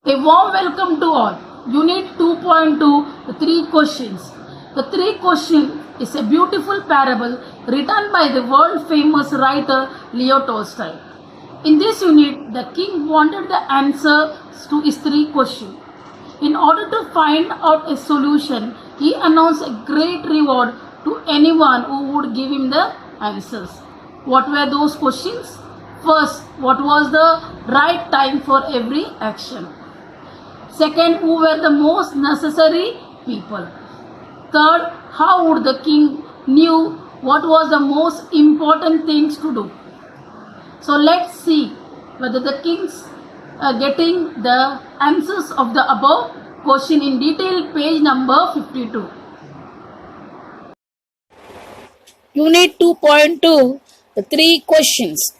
A warm welcome to all. Unit 2.2, the three questions. The three question is a beautiful parable written by the world famous writer Leo Tolstoy. In this unit, the king wanted the answer to his three questions. In order to find out a solution, he announced a great reward to anyone who would give him the answers. What were those questions? First, what was the right time for every action? Second, who were the most necessary people? Third, how would the king knew what was the most important things to do? So let's see whether the kings are getting the answers of the above question in detail, page number 52. Unit 2.2, the three questions.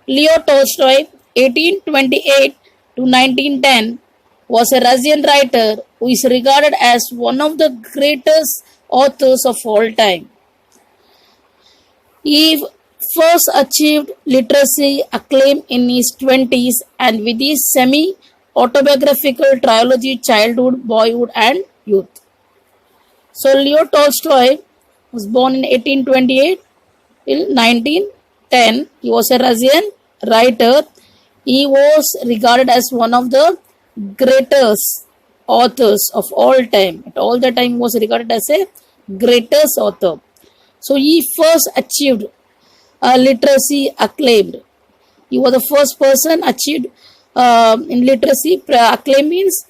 Leo Tolstoy, 1828 to 1910, was a Russian writer who is regarded as one of the greatest authors of all time. He first achieved literary acclaim in his 20s and with his semi autobiographical trilogy Childhood, Boyhood, and Youth. So, Leo Tolstoy was born in 1828 till 1910. He was a Russian writer. He was regarded as one of the greatest authors of all time. At all the time, he was regarded as a greatest author. So he first achieved literacy acclaimed. He was the first person achieved in literacy. Acclaim means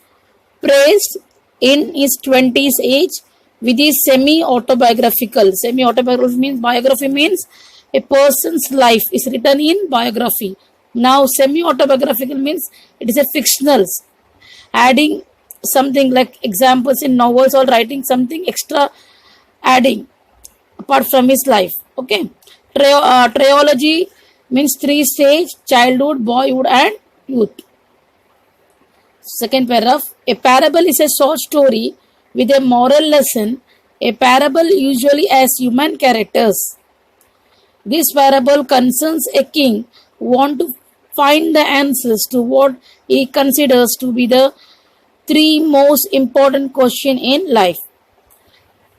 praised in his 20s age with his semi-autobiographical. Semi-autobiography means biography means a person's life is written in biography. Now semi-autobiographical means it is a fictional, adding something like examples in novels or writing something extra adding apart from his life. Okay. Trilogy means three stage: childhood, boyhood, and youth. Second paragraph. A parable is a short story with a moral lesson. A parable usually has human characters. This parable concerns a king who wants to find the answers to what he considers to be the three most important questions in life.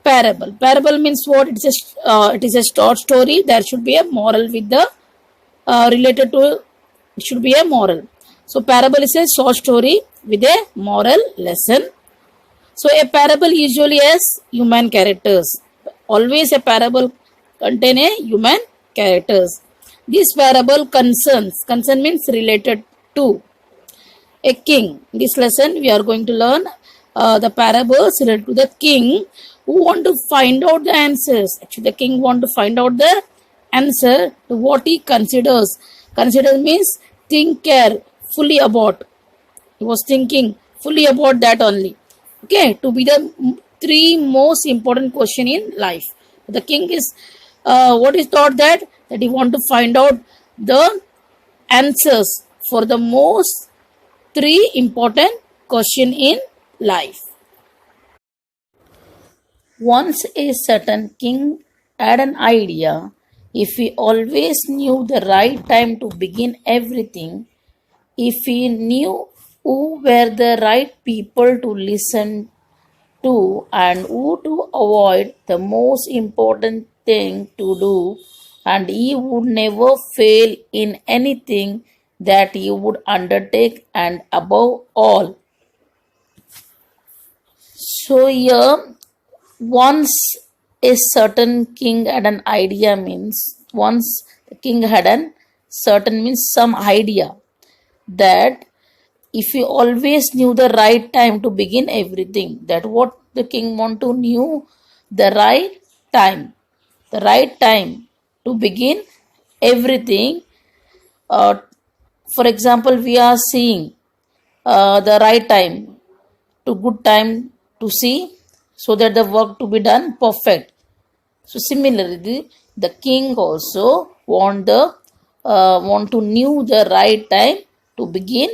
Parable. Parable means what? It is a short story. There should be a moral with the related to. It should be a moral. So parable is a short story with a moral lesson. So a parable usually has human characters. Always a parable contain a human characters. This parable concern means related to a king. In this lesson we are going to learn the parables related to the king who want to find out the answers. Actually the king want to find out the answer to what he considers. Consider means think fully about. He was thinking fully about that only. Okay, to be the three most important question in life. The king is what is thought that he want to find out the answers for the most three important question in life. Once a certain king had an idea. If he always knew the right time to begin everything, if he knew who were the right people to listen to and who to avoid, the most important thing to do, and he would never fail in anything that he would undertake, and above all. So here, once a certain king had an idea means once the king had an certain means some idea that if he always knew the right time to begin everything, that what the king want to knew the right time to begin everything. For example, we are seeing the right time to good time to see so that the work to be done perfect. So similarly, the king also want to knew the right time to begin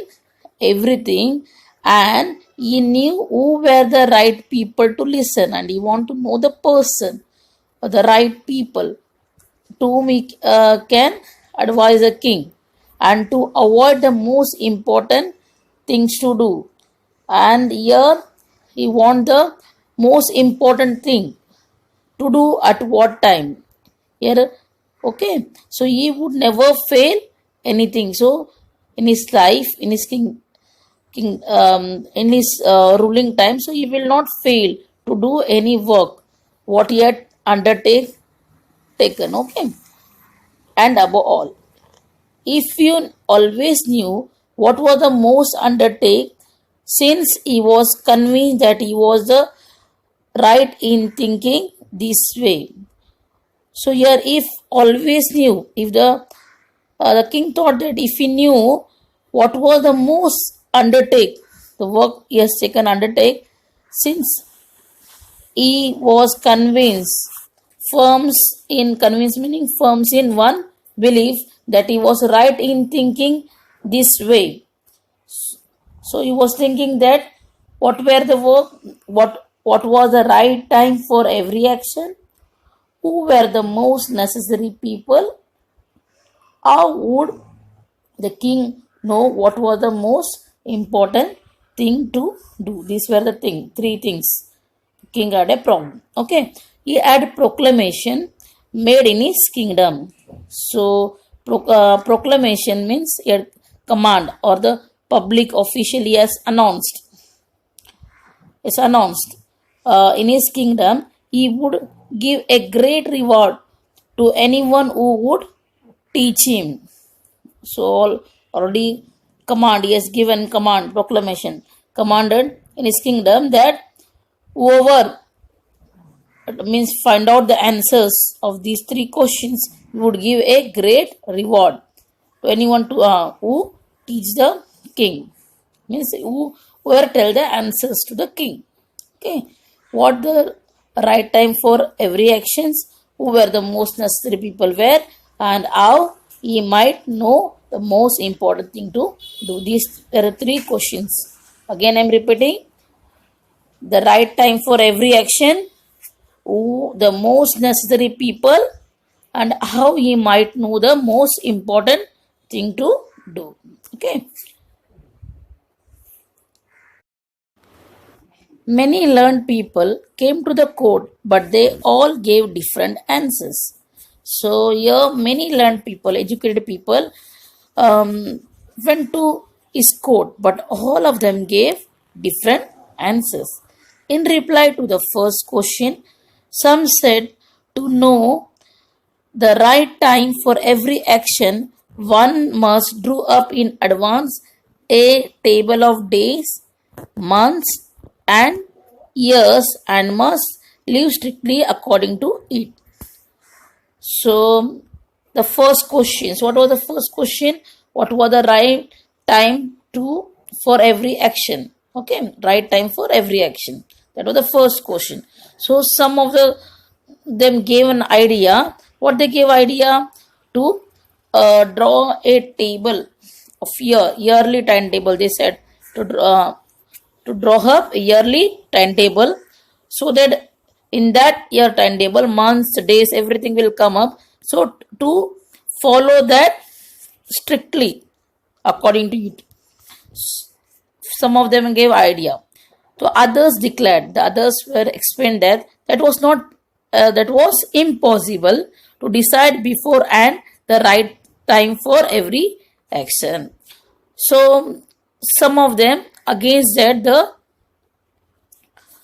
everything, and he knew who were the right people to listen, and he want to know the person or the right people to whom he can advise a king, and to avoid the most important things to do. and here he want the most important thing to do at what time. Here, okay, so he would never fail anything. So in his life, in his in his ruling time, so he will not fail to do any work what he had taken. Okay, and above all, if you always knew what was the most undertake, since he was convinced that he was the right in thinking this way. So here, if always knew, if the king thought that if he knew what was the most undertake, the work he has taken undertake, since he was convinced, convinced meaning firms in one belief that he was right in thinking this way. So he was thinking that what were the work, what was the right time for every action, who were the most necessary people, how would the king know what was the most important thing to do. These were the three things. King had a problem. Okay, he had proclamation made in his kingdom. So proclamation means a command or the public officially has announced. Is announced in his kingdom. He would give a great reward to anyone who would teach him. So already command, he has given command, proclamation, commanded in his kingdom that whoever means find out the answers of these three questions, he would give a great reward to anyone who teach the king. Means whoever tell the answers to the king. Okay, what the right time for every actions, who were the most necessary people were, and how he might know the most important thing to do. These there are three questions. Again, I am repeating: the right time for every action, who the most necessary people, and how he might know the most important thing to do. Okay. Many learned people came to the court, but they all gave different answers. So here, many learned people, educated people, went to his court, but all of them gave different answers. In reply to the first question, some said to know the right time for every action, one must draw up in advance a table of days, months, and years and must live strictly according to it. So, the first question. So what was the first question? What was the right time for every action? Okay, right time for every action. That was the first question. So some of them gave an idea. What they gave idea to draw a table of yearly timetable. They said to draw up a yearly timetable so that in that year timetable, months, days, everything will come up. So to follow that strictly according to it. Some of them gave idea. So others declared, the others were explained that was not that was impossible to decide before and the right time for every action. So some of them against that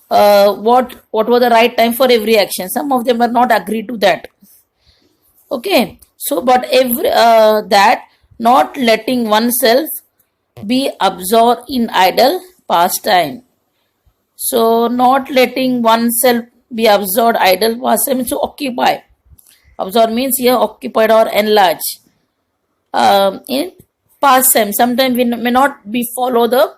what was the right time for every action. Some of them were not agreed to that. Okay, so but every that not letting oneself be absorbed in idle pastime. So not letting oneself be absorbed idle pastime means to occupy. Absorb means here occupied or enlarge. In pastime, sometimes we may not be follow the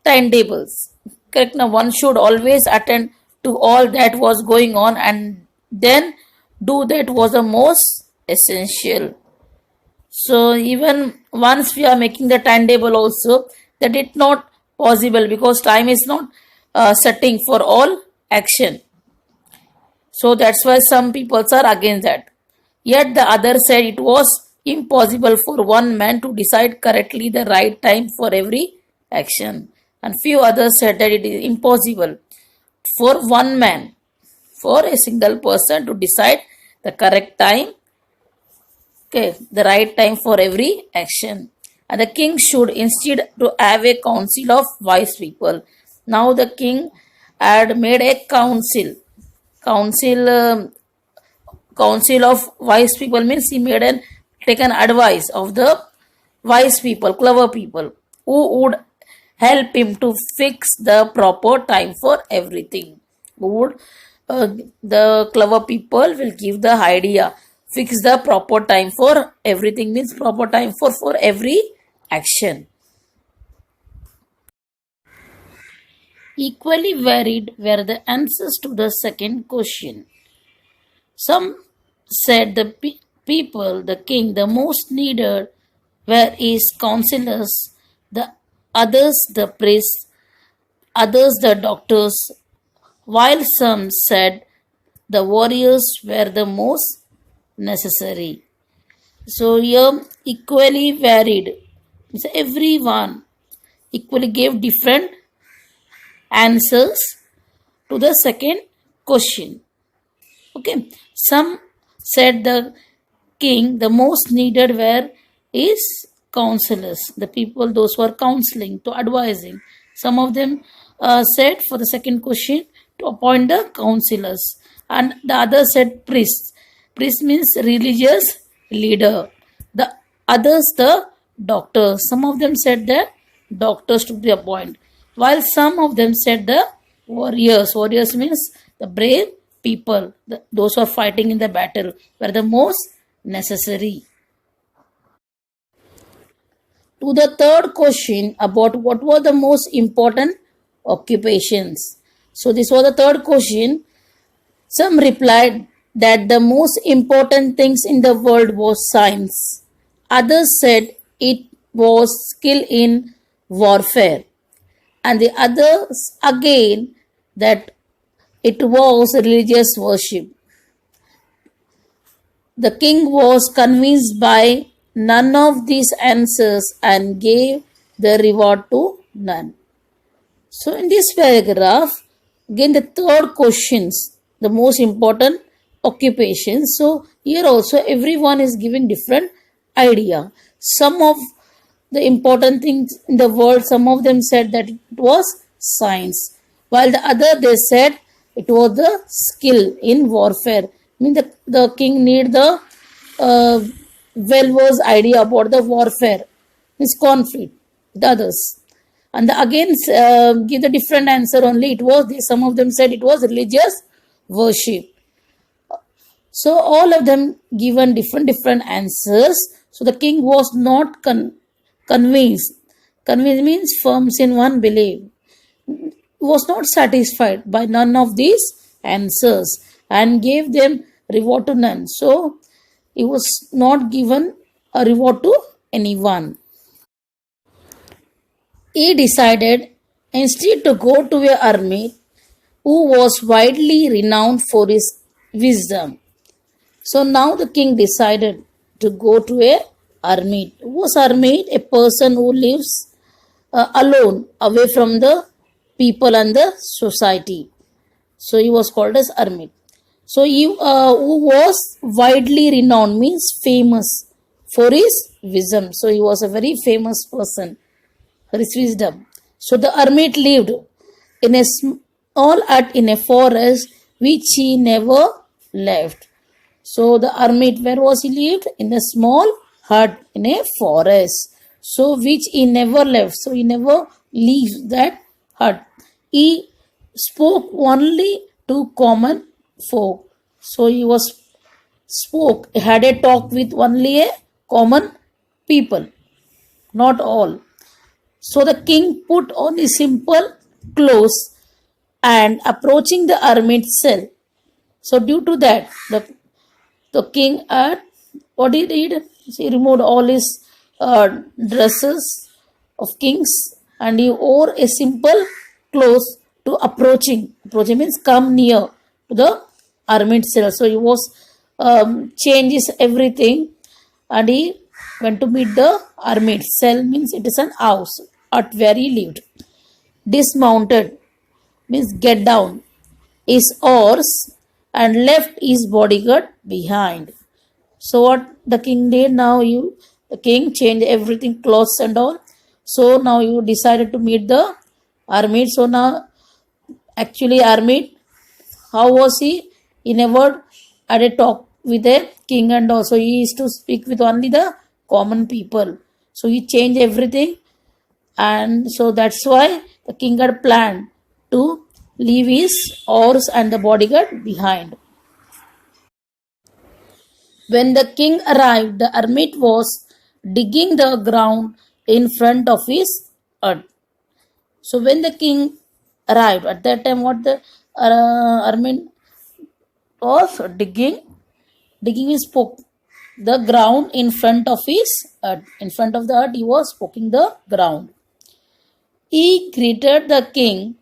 timetables. Correct? Now one should always attend to all that was going on and then do that was the most essential. So even once we are making the timetable also, that it's not possible because time is not setting for all action. So that's why some people are against that. Yet the other said it was impossible for one man to decide correctly the right time for every action. and few others said that it is impossible for one man, for a single person to decide the correct time, okay, the right time for every action. And the king should instead to have a council of wise people. Now the king had made a council, council of wise people means he made an taken advice of the wise people, clever people who would help him to fix the proper time for everything. Who would the clever people will give the idea, fix the proper time for everything means proper time for every action. Equally varied were the answers to the second question. Some said the people, the king, the most needed were his counselors, the others the priests, others the doctors, while some said the warriors were the most necessary. So here equally varied. So everyone equally gave different answers to the second question. Okay, some said the king the most needed were his counselors, the people those who are counseling to advising. Some of them said for the second question to appoint the counselors, and the other said priests. Priest means religious leader. The others the doctors. Some of them said that doctors to be appointed, while some of them said the warriors. Warriors means the brave people, those who are fighting in the battle, were the most necessary. To the third question about what were the most important occupations. So this was the third question. Some replied that the most important things in the world was science. Others said it was skill in warfare. And the others again that it was religious worship. The king was convinced by none of these answers and gave the reward to none. So in this paragraph, again the third questions, the most important occupations. So here also everyone is giving different idea. Some of the important things in the world, some of them said that it was science, while the other they said it was the skill in warfare. I mean the king need the well-versed idea about the warfare, means conflict with others. And again give the different answer only. It was some of them said it was religious worship. So all of them given different answers. So the king was not convinced. Convinced means firms in one belief. Was not satisfied by none of these answers and gave them reward to none. So he was not given a reward to anyone. He decided instead to go to a hermit who was widely renowned for his wisdom. So now the king decided to go to a hermit. Who was hermit? A person who lives alone, away from the people and the society. So he was called as hermit. So he who was widely renowned means famous for his wisdom. So he was a very famous person for his wisdom. So the hermit lived in a small hut in a forest which he never left. So the hermit, where was he lived? In a small hut in a forest. So which he never left. So he never leaves that hut. He spoke only to common folk. So he had a talk with only a common people, not all. So the king put on his simple clothes and approaching the hermit cell. So due to that, the king had, what he did? He removed all his dresses of kings and he wore a simple clothes to approaching. Approaching means come near to the hermit cell. So he was changes everything and he went to meet the hermit. Cell means it is an house at where he lived. dismounted, means get down, his horse and left his bodyguard behind. So what the king did now? The king changed everything, clothes and all. So now you decided to meet the hermit. So now actually hermit, how was he? He never had a talk with a king, and also he used to speak with only the common people. So he changed everything, and so that's why the king had planned to leave his horse and the bodyguard behind. When the king arrived, the hermit was digging the ground in front of his hut. So when the king arrived, at that time, what the hermit was digging his poke the ground in front of his hut. In front of the hut, he was poking the ground. He greeted the king,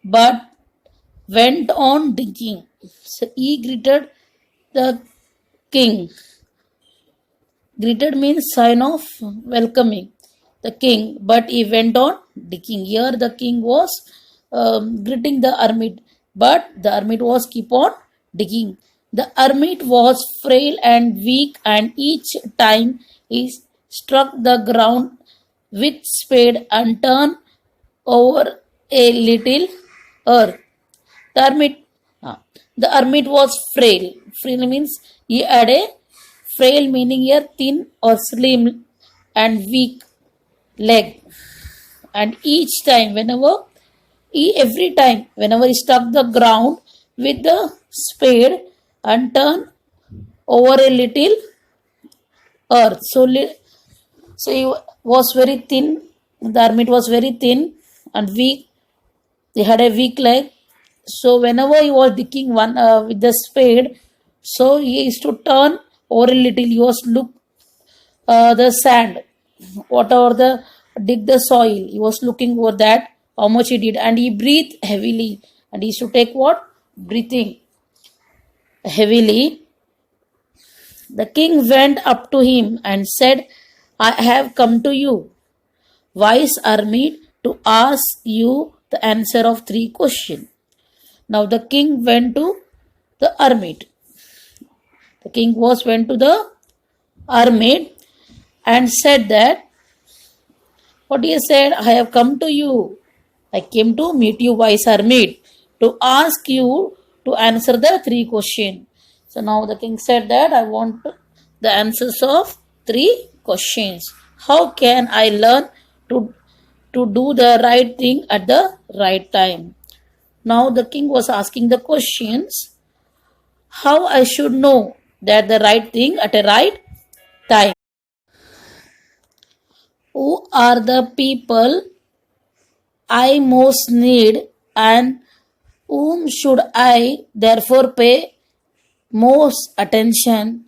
but went on digging. So he greeted the king. Greeted means sign of welcoming the king, but he went on digging. Here the king was greeting the hermit, but the hermit was keep on digging. The hermit was frail and weak, and each time he struck the ground with spade and turned over a little earth. The hermit, the hermit was frail. Frail means he had a frail meaning here thin or slim and weak leg. And each time, every time, whenever he struck the ground with the spade and turned over a little earth. So he was very thin. The hermit was very thin and weak. He had a weak leg. So whenever he was digging one with the spade, so he used to turn over a little. He was look the sand, whatever the dig the soil. He was looking over that how much he did, and he breathed heavily. And he used to take what breathing heavily. The king went up to him and said, "I have come to you, wise hermit, to ask you the answer of 3 questions." Now the king went to the hermit. The king went to the hermit and said that, what he said, "I have come to you. I came to meet you, wise hermit, to ask you to answer the 3 questions." So now the king said that, "I want the answers of 3 questions. How can I learn to do the right thing at the right time?" Now the king was asking the questions, how I should know that the right thing at a right time? Who are the people I most need, and whom should I therefore pay most attention,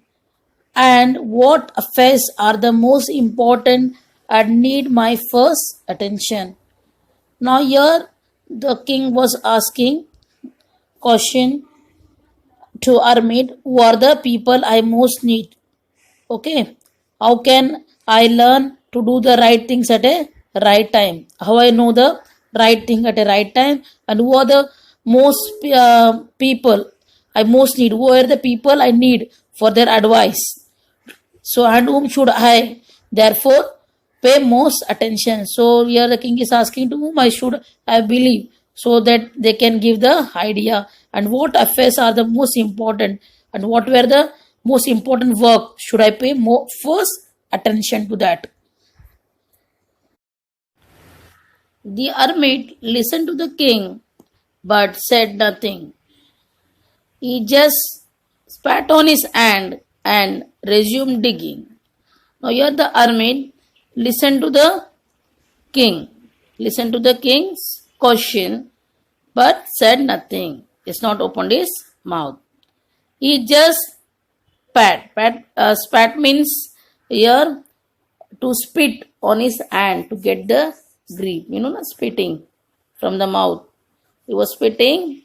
and what affairs are the most important and need my first attention? Now here the king was asking question to hermit, who are the people I most need? Okay, how can I learn to do the right things at a right time? How I know the right thing at a right time, and who are the most people I most need? Who are the people I need for their advice? So, and whom should I therefore pay most attention? So, here the king is asking to whom I believe, so that they can give the idea, and what affairs are the most important, and what were the most important work should I pay more first attention to that. The hermit listened to the king but said nothing. He just spat on his hand and resumed digging. Now here the hermit listened to the king, listened to the king's question, but said nothing. He's not opened his mouth. He just spat means here to spit on his hand to get the grip. You know, spitting from the mouth. He was spitting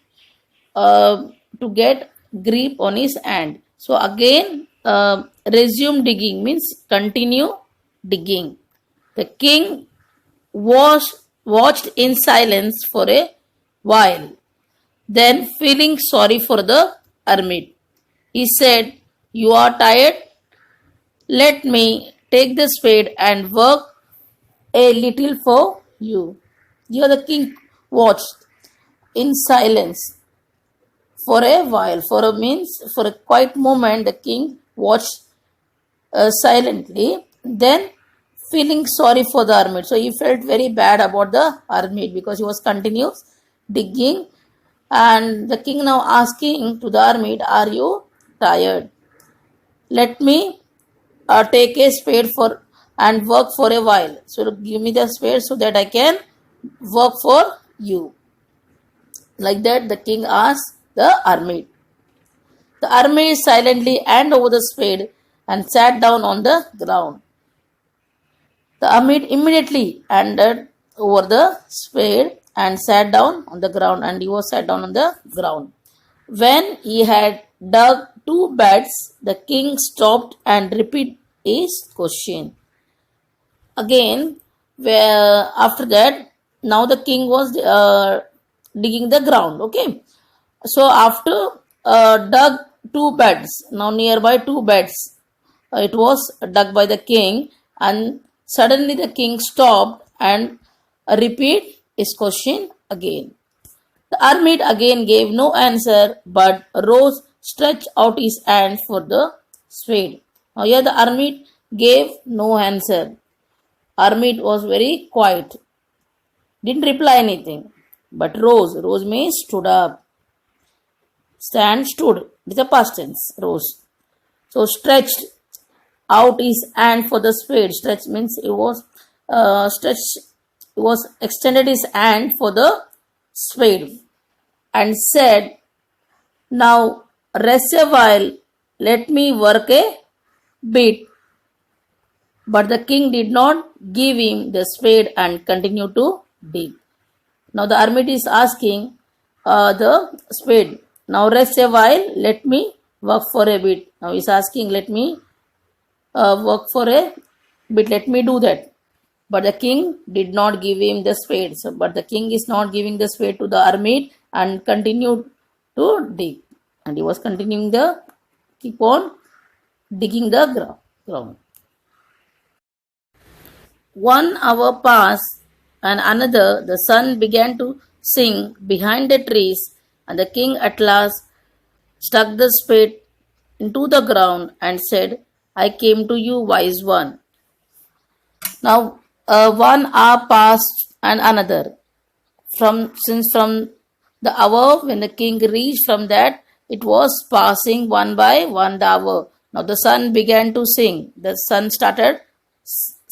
to get grip on his hand. So again, resume digging means continue digging. The king was watched in silence for a while. Then, feeling sorry for the hermit, he said, "You are tired? Let me take the spade and work a little for you." Here the king watched in silence for a while. For a quiet moment, the king watched silently. Then, feeling sorry for the hermit, so he felt very bad about the hermit because he was continuous digging. And the king now asking to the hermit, "Are you tired? Let me take a spade for and work for a while. So give me the spade so that I can work for you." Like that, the king asked the hermit. The hermit silently handed over the spade and sat down on the ground. The hermit immediately handed over the spade and sat down on the ground, and he was sat down on the ground. When he had dug two beds, the king stopped and repeated his question. Again, where after that, now the king was digging the ground. Okay, so after dug two beds, now nearby two beds, it was dug by the king, and suddenly the king stopped and repeat his question again. The hermit again gave no answer but rose, stretched out his hand for the spade. Now here the hermit gave no answer. Hermit was very quiet, didn't reply anything, but rose. Rose means stood up. Stand, stood with a past tense. Rose. So stretched out his hand for the spade. Stretch means it was stretched. It was extended his hand for the spade and said, "Now rest a while. Let me work a bit." But the king did not give him the spade and continued to dig. Now the hermit is asking the spade, "Now rest a while, let me work for a bit." Now he's asking, "Let me work for a bit, let me do that." But the king did not give him the spade. So, but the king is not giving the spade to the hermit and continued to dig. And he was continuing keep on digging the ground. 1 hour passed, and another. The sun began to sink behind the trees, and the king at last stuck the spade into the ground and said, "I came to you, wise one." Now, 1 hour passed, and another. From the hour when the king reached, from that it was passing one by one the hour. Now the sun began to sink. The sun started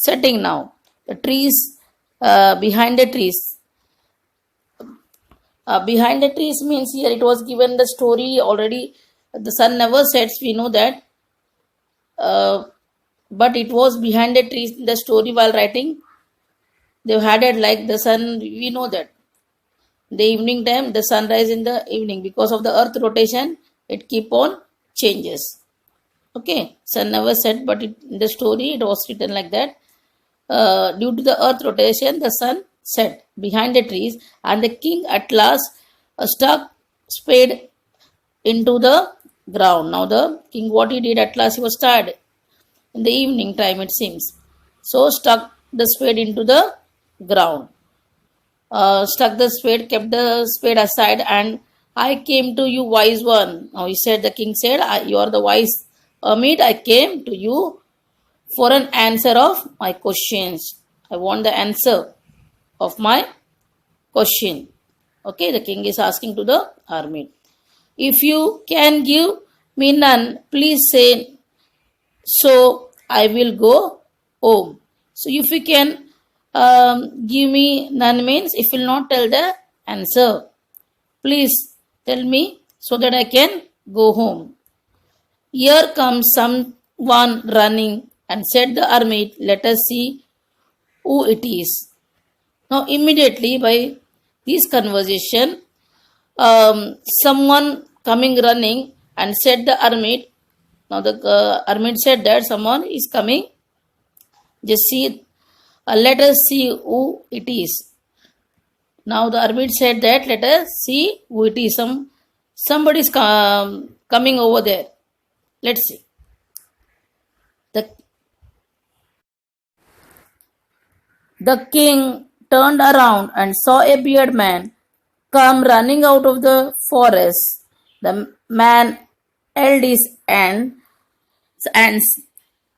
setting now. The trees behind the trees. Behind the trees means here it was given the story already. The sun never sets, we know that. But it was behind the trees in the story while writing. They've had it like the sun, we know that. The evening time, the sunrise in the evening, because of the earth rotation, it keep on changes. Okay, sun never set, but in the story it was written like that. Due to the earth rotation, the sun set behind the trees, and the king at last stuck spade into the ground. Now the king, what he did at last, he was tired in the evening time, it seems. So stuck the spade into the ground. Stuck the spade, kept the spade aside, and "I came to you, wise one." Now he said, the king said, "You are the wise hermit. I came to you for an answer of my questions. I want the answer of my question." Okay, the king is asking to the hermit. "If you can give me none, please say so, I will go home." So if you can give me none means if you will not tell the answer, please tell me so that I can go home. "Here comes someone running," and said the hermit, "Let us see who it is." Now immediately by this conversation, someone coming running, and said the hermit. Now the hermit said that someone is coming. Just see, let us see who it is. Now the hermit said that let us see who it is. Somebody's coming over there. Let's see. The The king turned around and saw a bearded man come running out of the forest. The man held his hands.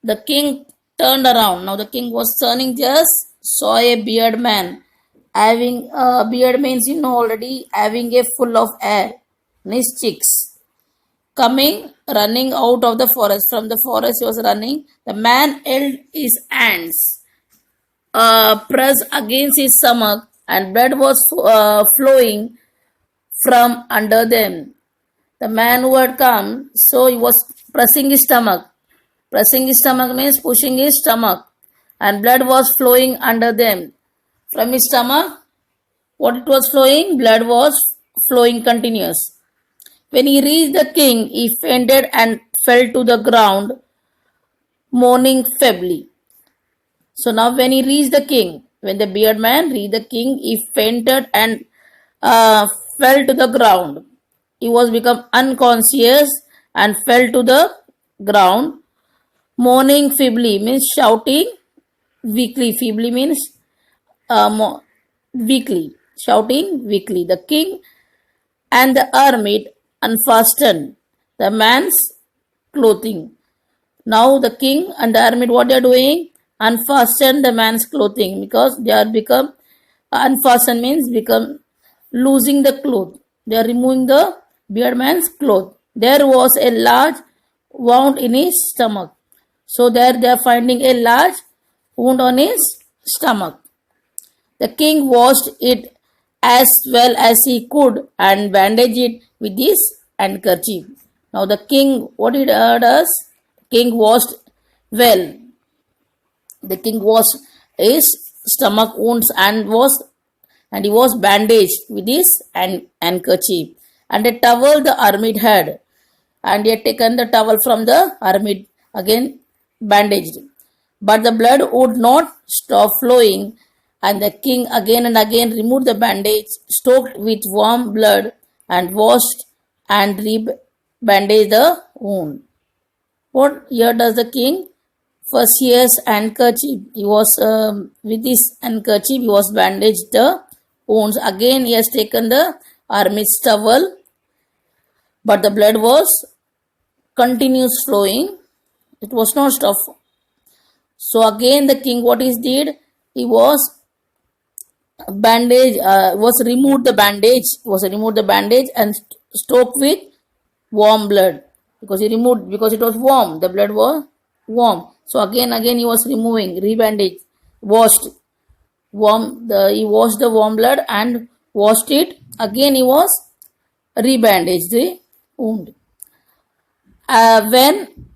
The king turned around. Now the king was turning, just saw a bearded man. Having a beard means you know already, having a full of hair in his cheeks. Coming, running out of the forest. From the forest he was running. The man held his hands pressed against his stomach, and blood was flowing from under them. The man who had come, so he was pressing his stomach. Pressing his stomach means pushing his stomach, and blood was flowing under them. From his stomach, what it was flowing? Blood was flowing continuous. When he reached the king, he fainted and fell to the ground, moaning feebly. So now when he reached the king, when the beard man reached the king, he fainted and fell to the ground. He was become unconscious and fell to the ground, moaning feebly means shouting weakly. Feebly means weakly, shouting weakly. The king and the hermit unfastened the man's clothing. Now the king and the hermit, what they are doing? Unfasten the man's clothing, because they are become unfasten means become losing the cloth. They are removing the beard man's cloth. There was a large wound in his stomach. So there they are finding a large wound on his stomach. The king washed it as well as he could and bandaged it with his handkerchief. Now the king, what he does? King washed well. The king washed his stomach wounds and he was bandaged with his handkerchief and a towel the hermit had, and he had taken the towel from the hermit, again bandaged. But the blood would not stop flowing, and the king again and again removed the bandage, soaked with warm blood, and washed and re-bandaged the wound. What here does the king? First he has handkerchief. He was with his handkerchief he was bandaged the wounds. Again he has taken the hermit's towel, but the blood was continuous flowing. It was not stopped. So again the king what he did? He was removed the bandage and soaked with warm blood, because it was warm. The blood was warm. So again he was removing, rebandaged, washed. He washed the warm blood and washed it. Again he was rebandaged the wound. When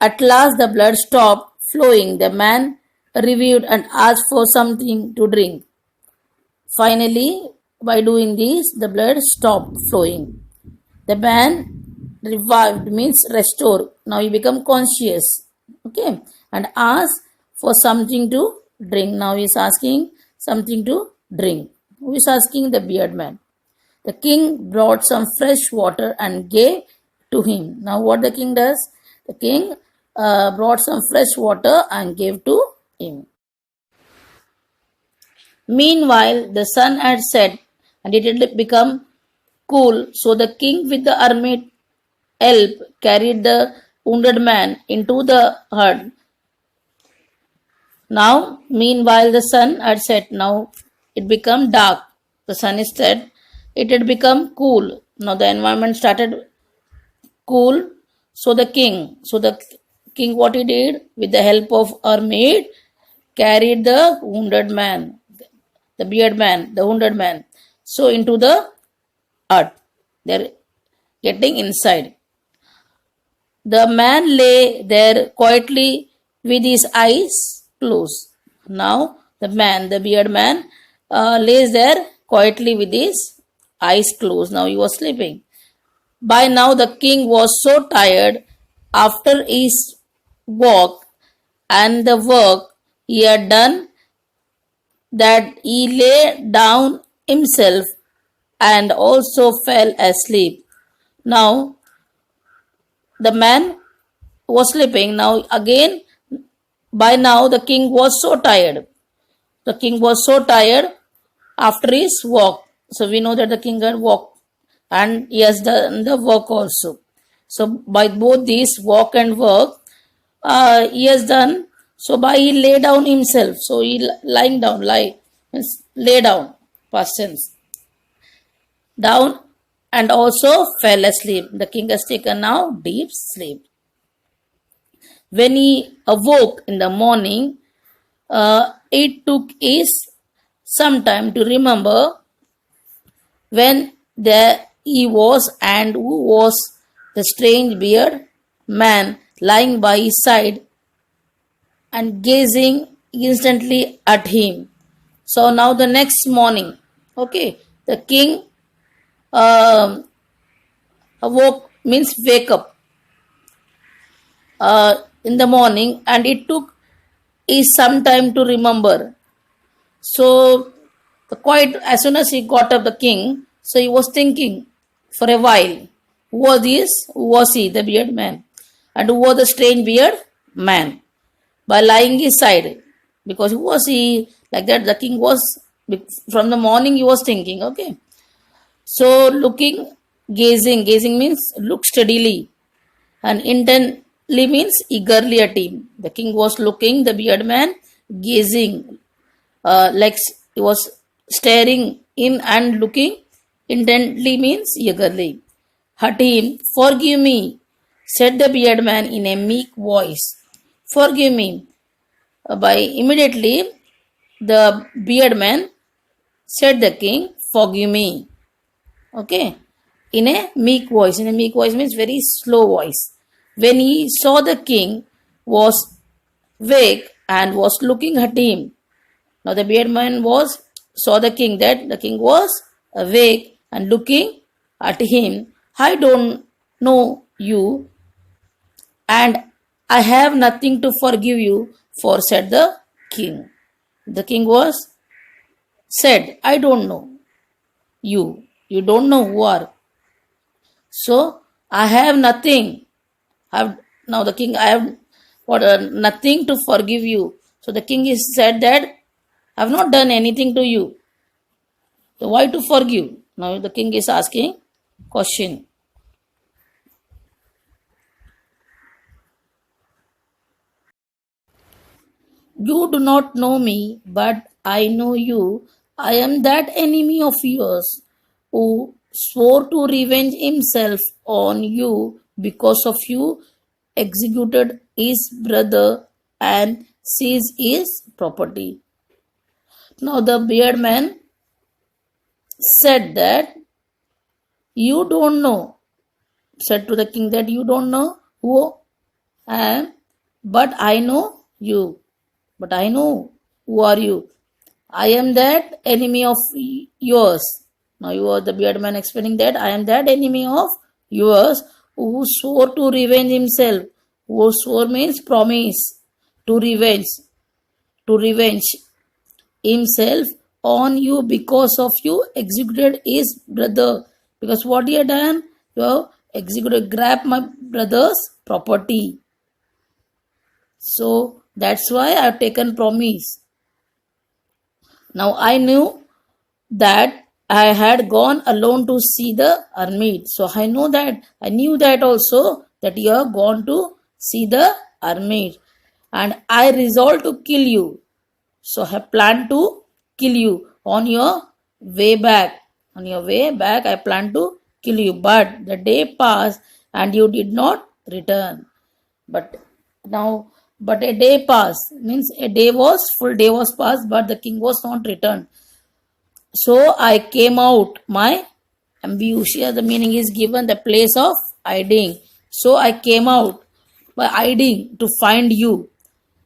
at last the blood stopped flowing, the man revived and asked for something to drink. Finally, by doing this, the blood stopped flowing. The man revived means restore. Now he become conscious. Okay, and ask for something to drink. Now he is asking something to drink. Who is asking? The beard man. The king brought some fresh water and gave to him. Now what the king does? The king brought some fresh water and gave to him. Meanwhile, the sun had set and it had become cool. So the king with the hermit help carried the wounded man into the hut. Now, meanwhile, the sun had set. Now it became dark. The sun is set. It had become cool. Now the environment started cool. So the king, what he did? With the help of hermit, carried the wounded man, the beard man, the wounded man, so into the hut. They're getting inside. The man lay there quietly with his eyes closed. Now the beard man, lays there quietly with his eyes closed. Now he was sleeping. By now the king was so tired after his walk and the work he had done that he lay down himself and also fell asleep. Now the man was sleeping. Now again, by now the king was so tired. The king was so tired after his walk. So we know that the king had walked and he has done the work also. So by both these walk and work, he has done. So by he lay down himself. So he lying down, lie means lay down, past tense, down and also fell asleep. The king has taken now deep sleep. When he awoke in the morning, it took his some time to remember when there he was and who was the strange bearded man lying by his side and gazing instantly at him. So now the next morning, okay, the king awoke means wake up in the morning, and it took is some time to remember. So quite as soon as he got up, the king, so he was thinking for a while, who was this? Who was he? The bearded man. And who was the strange bearded man? By lying his side. Because who was he? Like that, the king was, from the morning he was thinking, okay. So looking, gazing means look steadily, and intently means eagerly at him. The king was looking, the bearded man gazing, like he was staring in and looking intently means eagerly at him. Forgive me, said the bearded man in a meek voice. Forgive me. By immediately the bearded man said the king, forgive me. Okay, in a meek voice. In a meek voice means very slow voice. When he saw the king was awake and was looking at him. Now the bearded man saw the king, that the king was awake and looking at him. I don't know you, and I have nothing to forgive you for, said the king. The king was said, I don't know you. You don't know who are. So I have nothing. Now the king, I have nothing to forgive you. So the king is said that I have not done anything to you. So why to forgive? Now the king is asking question. You do not know me, but I know you. I am that enemy of yours who swore to revenge himself on you because of you, executed his brother and seized his property. Now the bearded man said that you don't know, said to the king that you don't know who I am, but I know you. But I know who are you. I am that enemy of yours. Now you are the bearded man explaining that I am that enemy of yours who swore to revenge himself. Who swore means promise to revenge himself on you because of you executed his brother. Because what he had done, you have executed, grabbed my brother's property. So that's why I have taken promise. Now I knew that I had gone alone to see the hermit. So I knew that also that you have gone to see the hermit. And I resolved to kill you. So I planned to kill you on your way back. On your way back, I planned to kill you. But the day passed and you did not return. But a day passed, means full day was passed, but the king was not returned. So I came out, my ambush, here the meaning is given, the place of hiding. So I came out by hiding to find you.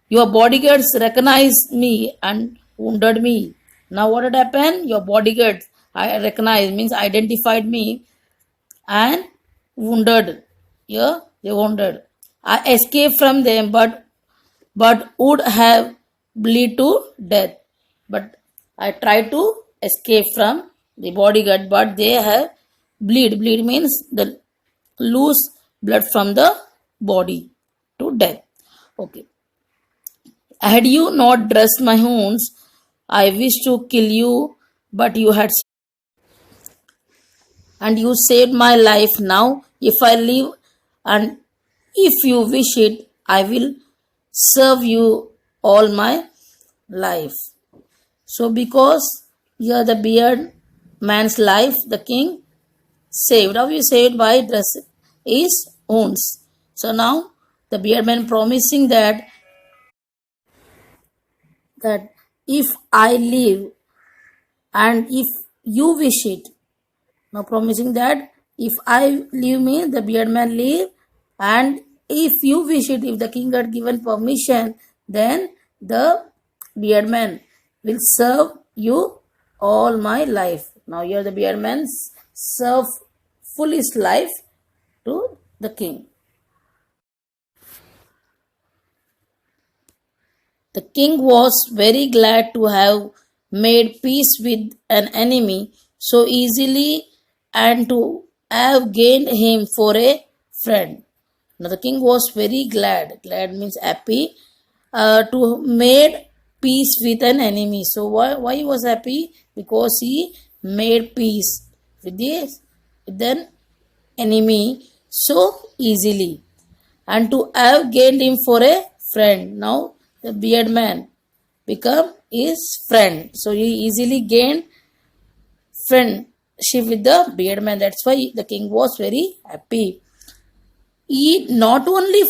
Your bodyguards recognized me and wounded me. Now what had happened? Your bodyguards, I recognized, means identified me and wounded. Yeah, they wounded. I escaped from them, but would have bleed to death. But I tried to escape from the bodyguard, but they have bleed. Bleed means the lose blood from the body to death. Okay. Had you not dressed my wounds, I wished to kill you, but you had and you saved my life. Now, if I live and if you wish it, I will serve you all my life. So, because you are the beard man's life, the king saved. How you saved by dress is wounds. So now the beard man promising that if I live and if you wish it, now promising that if I live means the beard man live, and if you wish it, if the king had given permission, then the beard man will serve you all my life. Now here the beard man serve full his life to the king. The king was very glad to have made peace with an enemy so easily and to have gained him for a friend. Now the king was very glad. Glad means happy to made peace with an enemy. So why he was happy? Because he made peace with an enemy so easily and to have gained him for a friend. Now the beard man become his friend. So he easily gained friendship with the beard man. That's why the king was very happy. He not only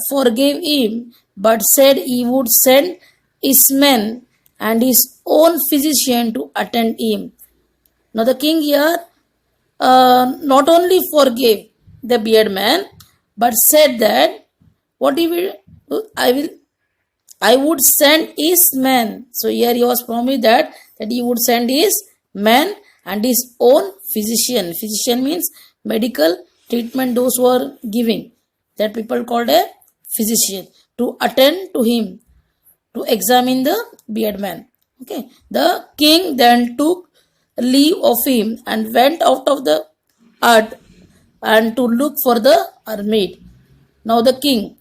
forgave him, but said he would send his men and his own physician to attend him. Now the king here not only forgave the beard man, but said that what he will, I would send his men. So here he was promised that he would send his men and his own physician. Physician means medical treatment those who are giving. That people called a physician to attend to him, to examine the beard man. Okay. The king then took leave of him and went out of the hut and to look for the hermit. Now the king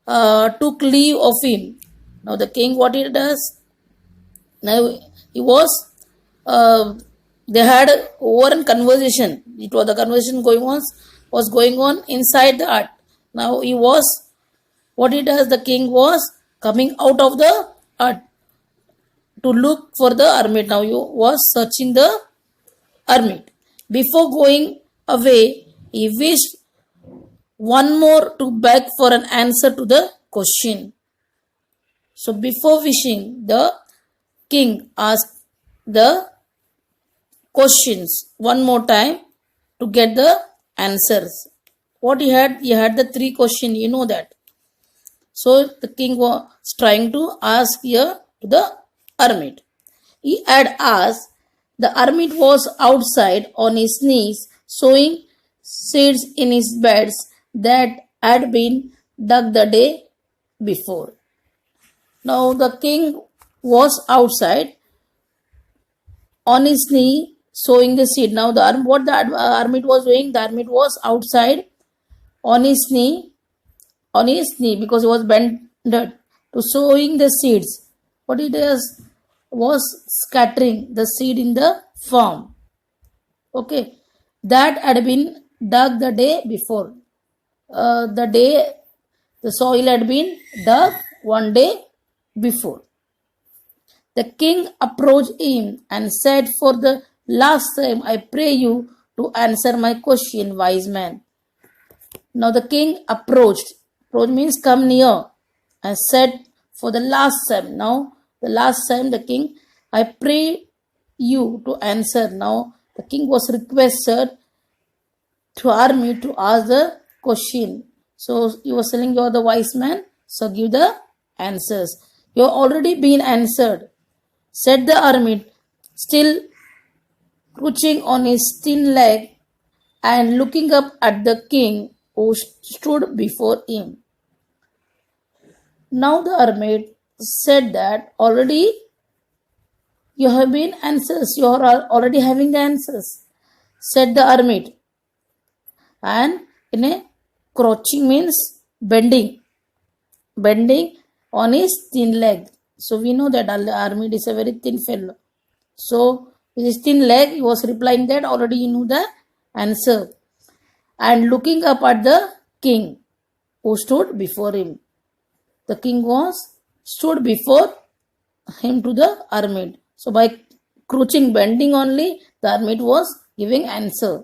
took leave of him. Now the king, what he does? Now he was, they had over a conversation. It was the conversation was going on inside the hut. Now he was, what he does? The king was coming out of the hut to look for the hermit. Now he was searching the hermit. Before going away, he wished one more to beg for an answer to the question. So before wishing, the king asked the questions one more time to get the answers. What he had the three questions, you know that. So the king was trying to ask here to the hermit. He had asked, the hermit was outside on his knees sowing seeds in his beds that had been dug the day before. Now the king was outside on his knee sowing the seed. Now what the hermit was doing? The hermit was outside on his knee because he was bent to sowing the seeds. What he does was scattering the seed in the farm. Okay, that had been dug the day before. The day the soil had been dug one day before. The king approached him and said, for the last time, I pray you to answer my question, wise man. Now the king approached. Approach means come near, and said, for the last time. Now the last time the king, I pray you to answer. Now the king was requested to hermit to ask the question. So he was telling, you are the wise man, so give the answers. You have already been answered, said the hermit, still crouching on his thin leg and looking up at the king who stood before him. Now the hermit said that already You have been answers. You are already having the answers, said the hermit. And in a crouching means bending on his thin leg. So we know that hermit is a very thin fellow. So with his thin leg, he was replying that already you knew the answer. And looking up at the king who stood before him. The king stood before him to the hermit. So by crouching, bending only, the hermit was giving answer.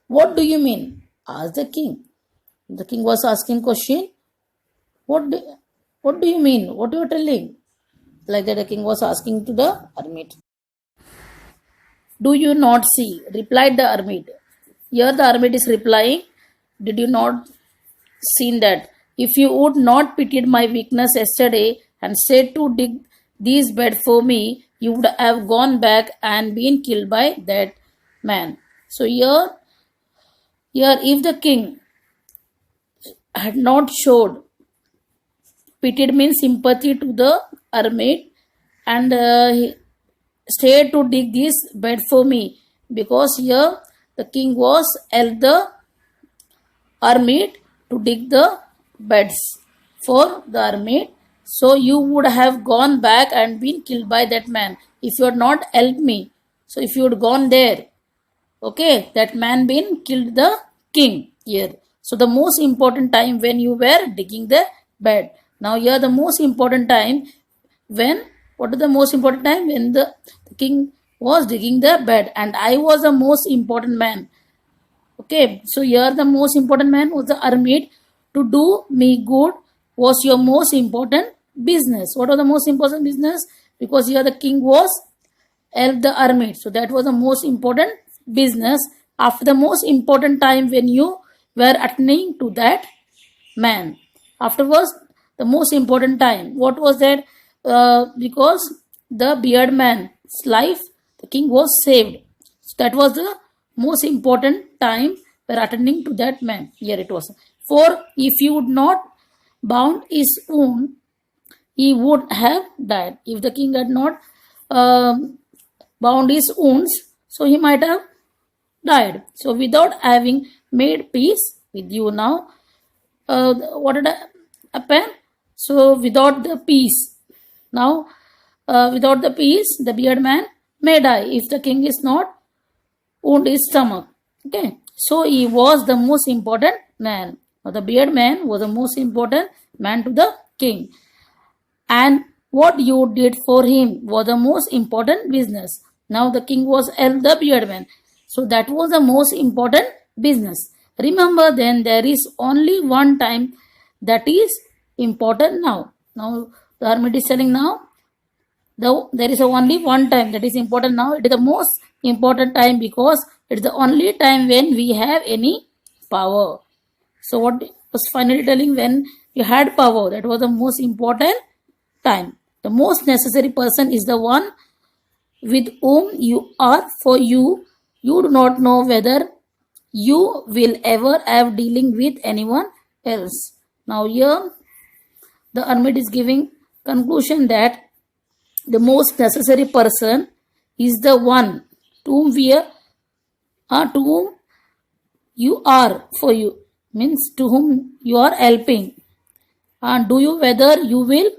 What do you mean? Asked the king. The king was asking question. What do you mean? What you are telling? Like that the king was asking to the hermit. Do you not see? Replied the hermit. Here the hermit is replying. Did you not see that? If you would not pitied my weakness yesterday and said to dig this bed for me, you would have gone back and been killed by that man. So here if the king had not showed pitied means sympathy to the hermit and he stayed to dig this bed for me, because here the king was helped the hermit to dig the beds for the hermit. So you would have gone back and been killed by that man if you had not helped me. So if you had gone there, okay, that man been killed the king here. So the most important time when you were digging the bed. Now here the most important time what is the most important time? When the king was digging the bed and I was the most important man. Okay, so here the most important man was the hermit. To do me good was your most important business. What was the most important business? Because here the king was helped the hermit. So that was the most important business. After the most important time when you were attending to that man. Afterwards, the most important time. What was that? Because the beard man's life, the king was saved. So that was the most important time for attending to that man. Here it was. For if you would not bound his wound, he would have died. If the king had not bound his wounds, so he might have died. So without having made peace with you now, what did happen? So without the peace, now without the peace, the beard man may die if the king is not wound his stomach. Okay, so he was the most important man. The beard man was the most important man to the king. And what you did for him was the most important business. Now the king was the beard man. So that was the most important business. Remember then there is only one time that is important now. Now the hermit is telling now there is only one time that is important now. It is the most important time because it is the only time when we have any power. So what was finally telling, when you had power, that was the most important time. The most necessary person is the one with whom you are, for you do not know whether you will ever have dealing with anyone else. Now here the hermit is giving conclusion that the most necessary person is the one to whom you are, for you means to whom you are helping, and do you whether you will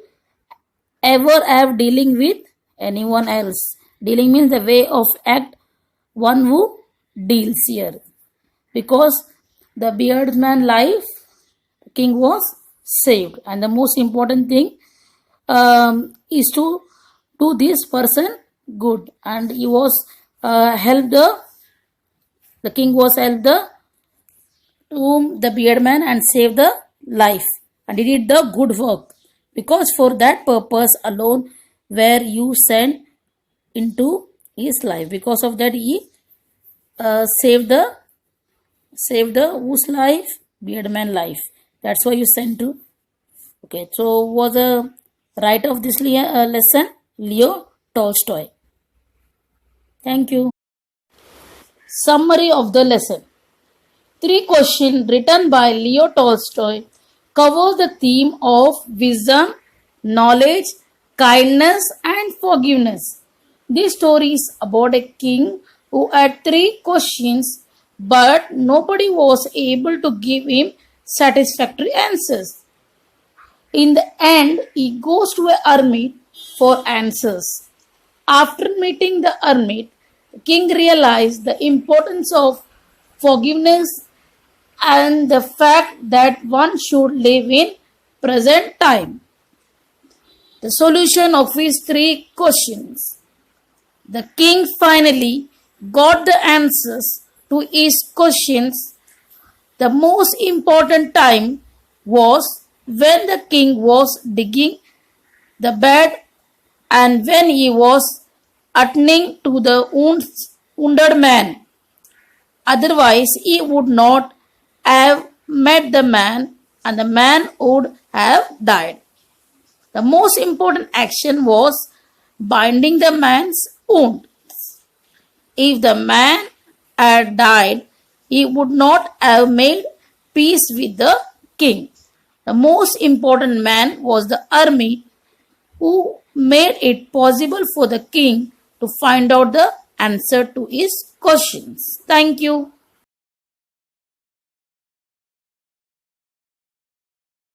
ever have dealing with anyone else. Dealing means the way of act, one who deals here. Because the beardman life, the king was saved, and the most important thing is to do this person good, and he was helped the king was helped to whom the beardman and saved the life, and he did the good work, because for that purpose alone were you sent into his life. Because of that he saved the whose life? Beardman life. That's why you sent to. Okay, so was a writer of this lesson Leo Tolstoy. Thank you. Summary of the lesson. 3 questions written by Leo Tolstoy covers the theme of wisdom, knowledge kindness and forgiveness. This story is about a king who had three questions, but nobody was able to give him satisfactory answers. In the end, he goes to a hermit for answers. After meeting the hermit, the king realized the importance of forgiveness and the fact that one should live in present time. The solution of his three questions. The king finally got the answers to his questions. The most important time was when the king was digging the bed and when he was attending to the wounded man. Otherwise, he would not have met the man and the man would have died. The most important action was binding the man's wound. If the man had died, he would not have made peace with the king. The most important man was the hermit who made it possible for the king to find out the answer to his questions. Thank you.